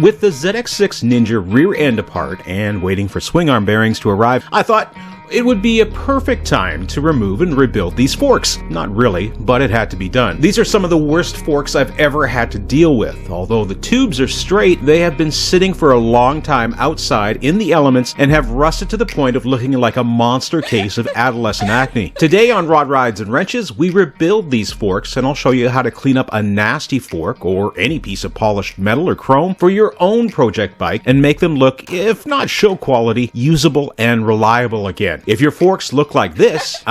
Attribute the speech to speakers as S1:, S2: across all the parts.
S1: With the ZX6 Ninja rear end apart and waiting for swing arm bearings to arrive, I thought it would be a perfect time to remove and rebuild these forks. Not really, but it had to be done. These are some of the worst forks I've ever had to deal with. Although the tubes are straight, they have been sitting for a long time outside in the elements and have rusted to the point of looking like a monster case of adolescent acne. Today on Rod Rides and Wrenches, we rebuild these forks, and I'll show you how to clean up a nasty fork or any piece of polished metal or chrome for your own project bike and make them look, if not show quality, usable and reliable again. If your forks look like this,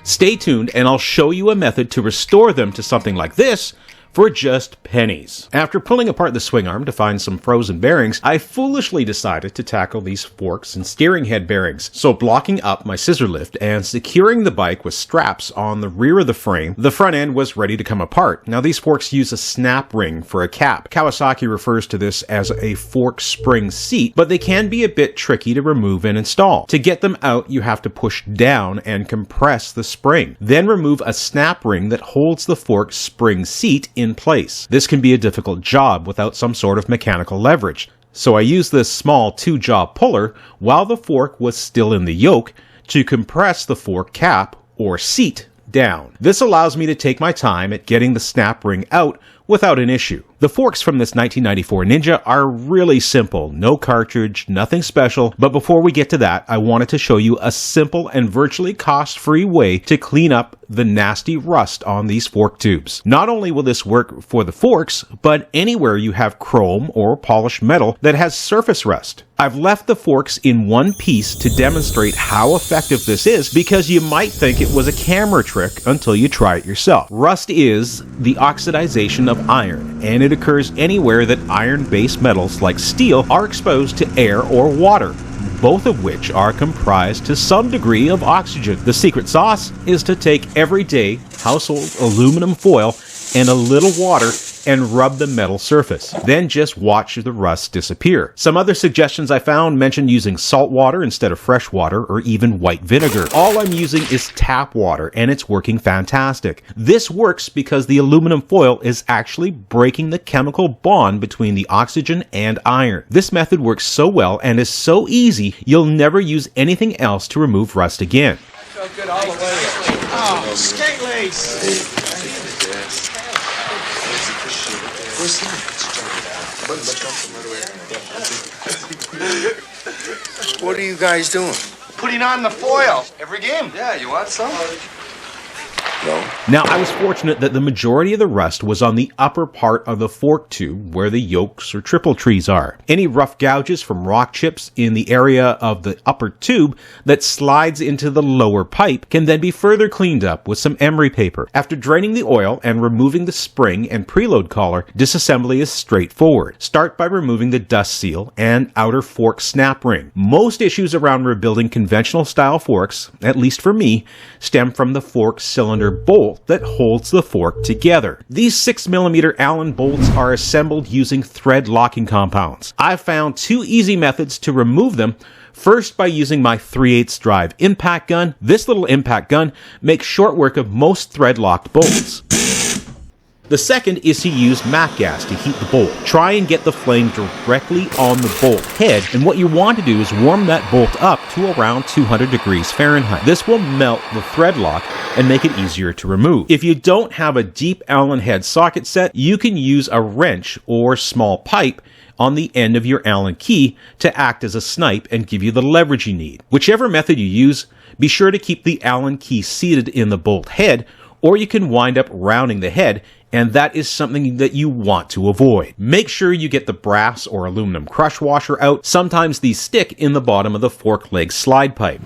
S1: stay tuned and I'll show you a method to restore them to something like this for just pennies. After pulling apart the swing arm to find some frozen bearings, I foolishly decided to tackle these forks and steering head bearings. So blocking up my scissor lift and securing the bike with straps on the rear of the frame, the front end was ready to come apart. Now these forks use a snap ring for a cap. Kawasaki refers to this as a fork spring seat, but they can be a bit tricky to remove and install. To get them out, you have to push down and compress the spring. Then remove a snap ring that holds the fork spring seat in place. This can be a difficult job without some sort of mechanical leverage. So I used this small 2-jaw puller while the fork was still in the yoke to compress the fork cap or seat down. This allows me to take my time at getting the snap ring out without an issue. The forks from this 1994 Ninja are really simple, no cartridge, nothing special, but before we get to that, I wanted to show you a simple and virtually cost-free way to clean up the nasty rust on these fork tubes. Not only will this work for the forks, but anywhere you have chrome or polished metal that has surface rust. I've left the forks in one piece to demonstrate how effective this is because you might think it was a camera trick until you try it yourself. Rust is the oxidization of iron, and it occurs anywhere that iron-based metals like steel are exposed to air or water, both of which are comprised to some degree of oxygen. The secret sauce is to take everyday household aluminum foil and a little water and rub the metal surface. Then just watch the rust disappear. Some other suggestions I found mentioned using salt water instead of fresh water or even white vinegar. All I'm using is tap water and it's working fantastic. This works because the aluminum foil is actually breaking the chemical bond between the oxygen and iron. This method works so well and is so easy, you'll never use anything else to remove rust again.
S2: Felt good all the way. Oh, skate lace!
S3: What are you guys doing?
S2: Putting on the foil every game.
S3: Yeah, you want some? No.
S1: Now, I was fortunate that the majority of the rust was on the upper part of the fork tube where the yokes or triple trees are. Any rough gouges from rock chips in the area of the upper tube that slides into the lower pipe can then be further cleaned up with some emery paper. After draining the oil and removing the spring and preload collar, disassembly is straightforward. Start by removing the dust seal and outer fork snap ring. Most issues around rebuilding conventional style forks, at least for me, stem from the fork cylinder bolt that holds the fork together. These 6mm Allen bolts are assembled using thread locking compounds. I've found two easy methods to remove them. First, by using my 3/8 drive impact gun. This little impact gun makes short work of most thread locked bolts. The second is to use MAC gas to heat the bolt. Try and get the flame directly on the bolt head, and what you want to do is warm that bolt up to around 200 degrees Fahrenheit. This will melt the thread lock and make it easier to remove. If you don't have a deep Allen head socket set, you can use a wrench or small pipe on the end of your Allen key to act as a snipe and give you the leverage you need. Whichever method you use, be sure to keep the Allen key seated in the bolt head, or you can wind up rounding the head, and that is something that you want to avoid. Make sure you get the brass or aluminum crush washer out. Sometimes these stick in the bottom of the fork leg slide pipe.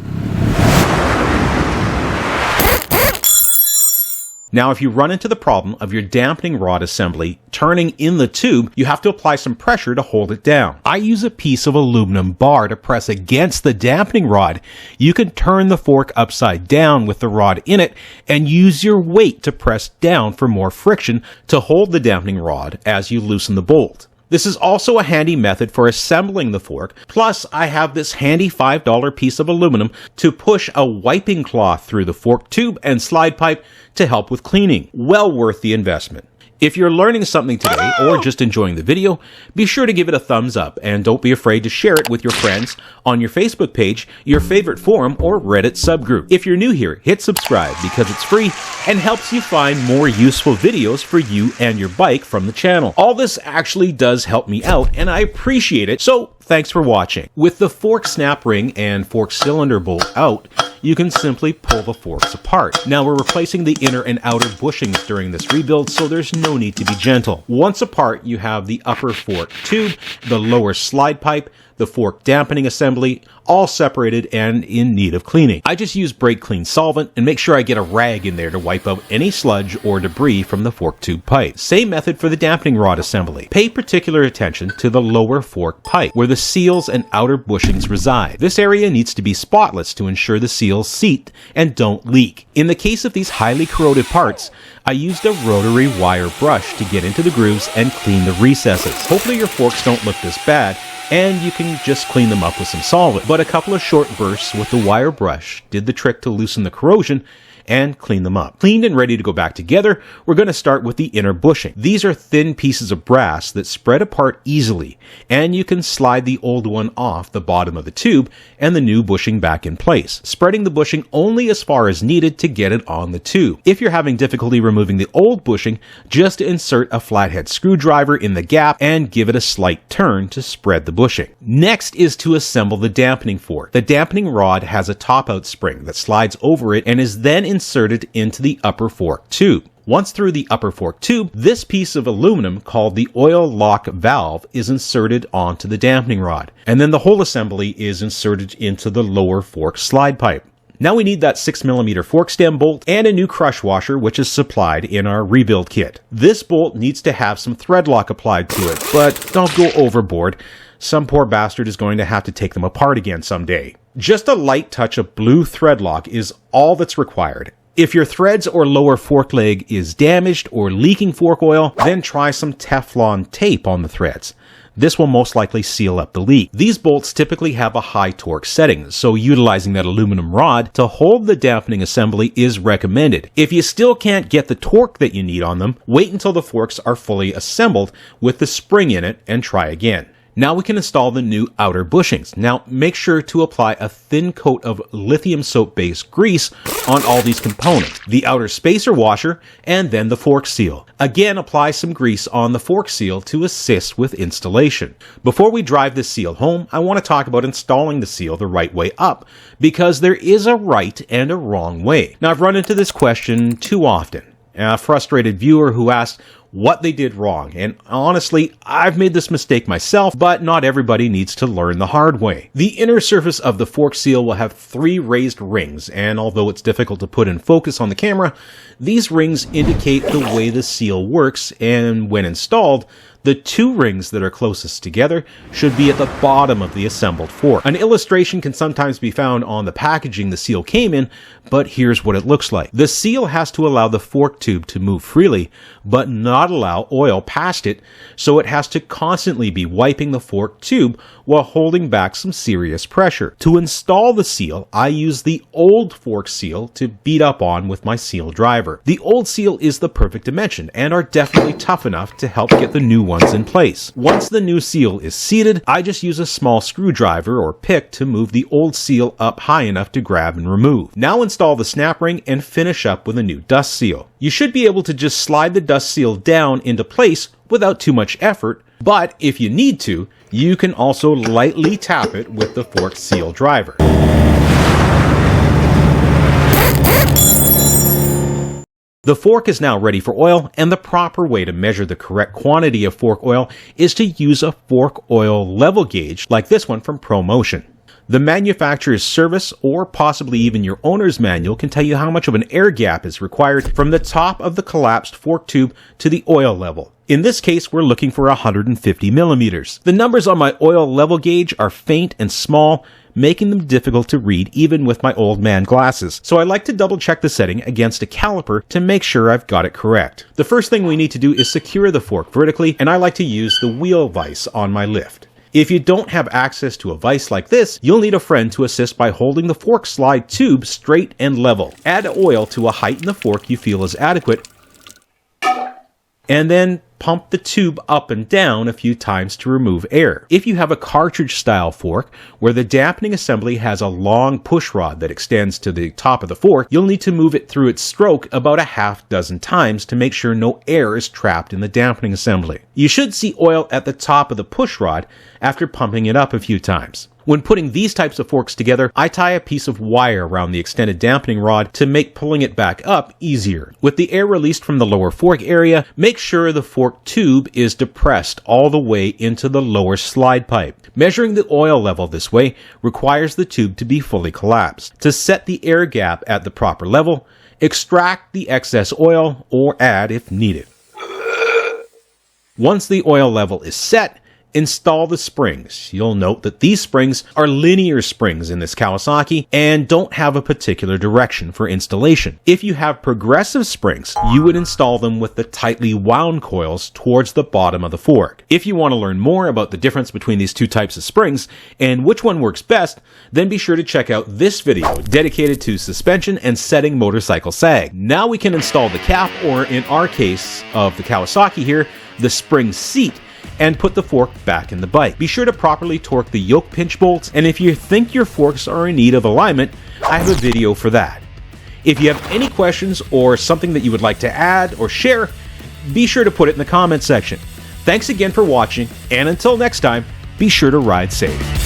S1: Now, if you run into the problem of your dampening rod assembly turning in the tube, you have to apply some pressure to hold it down. I use a piece of aluminum bar to press against the dampening rod. You can turn the fork upside down with the rod in it and use your weight to press down for more friction to hold the dampening rod as you loosen the bolt. This is also a handy method for assembling the fork. Plus, I have this handy $5 piece of aluminum to push a wiping cloth through the fork tube and slide pipe to help with cleaning. Well worth the investment. If you're learning something today or just enjoying the video, be sure to give it a thumbs up and don't be afraid to share it with your friends on your Facebook page, your favorite forum, or Reddit subgroup. If you're new here, hit subscribe because it's free and helps you find more useful videos for you and your bike from the channel. All this actually does help me out and I appreciate it, so thanks for watching. With the fork snap ring and fork cylinder bolt out, you can simply pull the forks apart. Now we're replacing the inner and outer bushings during this rebuild, so there's no need to be gentle. Once apart, you have the upper fork tube, the lower slide pipe, the fork dampening assembly, all separated and in need of cleaning. I just use brake clean solvent and make sure I get a rag in there to wipe out any sludge or debris from the fork tube pipe. Same method for the dampening rod assembly. Pay particular attention to the lower fork pipe, where the seals and outer bushings reside. This area needs to be spotless to ensure the seals seat and don't leak. In the case of these highly corroded parts, I used a rotary wire brush to get into the grooves and clean the recesses. Hopefully your forks don't look this bad, and you can just clean them up with some solvent. But a couple of short bursts with the wire brush did the trick to loosen the corrosion and clean them up. Cleaned and ready to go back together, we're going to start with the inner bushing. These are thin pieces of brass that spread apart easily, and you can slide the old one off the bottom of the tube and the new bushing back in place, spreading the bushing only as far as needed to get it on the tube. If you're having difficulty removing the old bushing, just insert a flathead screwdriver in the gap and give it a slight turn to spread the bushing. Next is to assemble the dampening fork. The dampening rod has a top-out spring that slides over it and is then inserted into the upper fork tube. Once through the upper fork tube, this piece of aluminum called the oil lock valve is inserted onto the dampening rod, and then the whole assembly is inserted into the lower fork slide pipe. Now we need that 6mm fork stem bolt and a new crush washer, which is supplied in our rebuild kit. This bolt needs to have some thread lock applied to it, but don't go overboard. Some poor bastard is going to have to take them apart again someday. Just a light touch of blue thread lock is all that's required. If your threads or lower fork leg is damaged or leaking fork oil, then try some Teflon tape on the threads. This will most likely seal up the leak. These bolts typically have a high torque setting, so utilizing that aluminum rod to hold the dampening assembly is recommended. If you still can't get the torque that you need on them, wait until the forks are fully assembled with the spring in it and try again. Now we can install the new outer bushings. Now make sure to apply a thin coat of lithium soap-based grease on all these components, the outer spacer washer, and then the fork seal. Again, apply some grease on the fork seal to assist with installation. Before we drive this seal home, I want to talk about installing the seal the right way up, because there is a right and a wrong way. Now I've run into this question too often. A frustrated viewer who asked what they did wrong, and honestly, I've made this mistake myself, but not everybody needs to learn the hard way. The inner surface of the fork seal will have 3 raised rings, and although it's difficult to put in focus on the camera, these rings indicate the way the seal works, and when installed, the 2 rings that are closest together should be at the bottom of the assembled fork. An illustration can sometimes be found on the packaging the seal came in, but here's what it looks like. The seal has to allow the fork tube to move freely, but not allow oil past it, so it has to constantly be wiping the fork tube while holding back some serious pressure. To install the seal, I use the old fork seal to beat up on with my seal driver. The old seal is the perfect dimension and are definitely tough enough to help get the new ones in place. Once the new seal is seated, I just use a small screwdriver or pick to move the old seal up high enough to grab and remove. Now install the snap ring and finish up with a new dust seal. You should be able to just slide the dust seal down into place without too much effort, but if you need to, you can also lightly tap it with the fork seal driver. The fork is now ready for oil, and the proper way to measure the correct quantity of fork oil is to use a fork oil level gauge like this one from ProMotion. The manufacturer's service, or possibly even your owner's manual, can tell you how much of an air gap is required from the top of the collapsed fork tube to the oil level. In this case, we're looking for 150 millimeters. The numbers on my oil level gauge are faint and small, making them difficult to read even with my old man glasses. So I like to double check the setting against a caliper to make sure I've got it correct. The first thing we need to do is secure the fork vertically, and I like to use the wheel vise on my lift. If you don't have access to a vise like this, you'll need a friend to assist by holding the fork slide tube straight and level. Add oil to a height in the fork you feel is adequate, and then pump the tube up and down a few times to remove air. If you have a cartridge style fork where the dampening assembly has a long push rod that extends to the top of the fork, you'll need to move it through its stroke about a half dozen times to make sure no air is trapped in the dampening assembly. You should see oil at the top of the push rod after pumping it up a few times. When putting these types of forks together, I tie a piece of wire around the extended dampening rod to make pulling it back up easier. With the air released from the lower fork area, make sure the fork tube is depressed all the way into the lower slide pipe. Measuring the oil level this way requires the tube to be fully collapsed. To set the air gap at the proper level, extract the excess oil or add if needed. Once the oil level is set, install the springs. You'll note that these springs are linear springs in this Kawasaki and don't have a particular direction for installation. If you have progressive springs, you would install them with the tightly wound coils towards the bottom of the fork. If you want to learn more about the difference between these two types of springs and which one works best, then be sure to check out this video dedicated to suspension and setting motorcycle sag. Now we can install the cap, or in our case of the Kawasaki here, the spring seat, and put the fork back in the bike. Be sure to properly torque the yoke pinch bolts, and if you think your forks are in need of alignment, I have a video for that. If you have any questions or something that you would like to add or share, be sure to put it in the comment section. Thanks again for watching, and until next time, be sure to ride safe.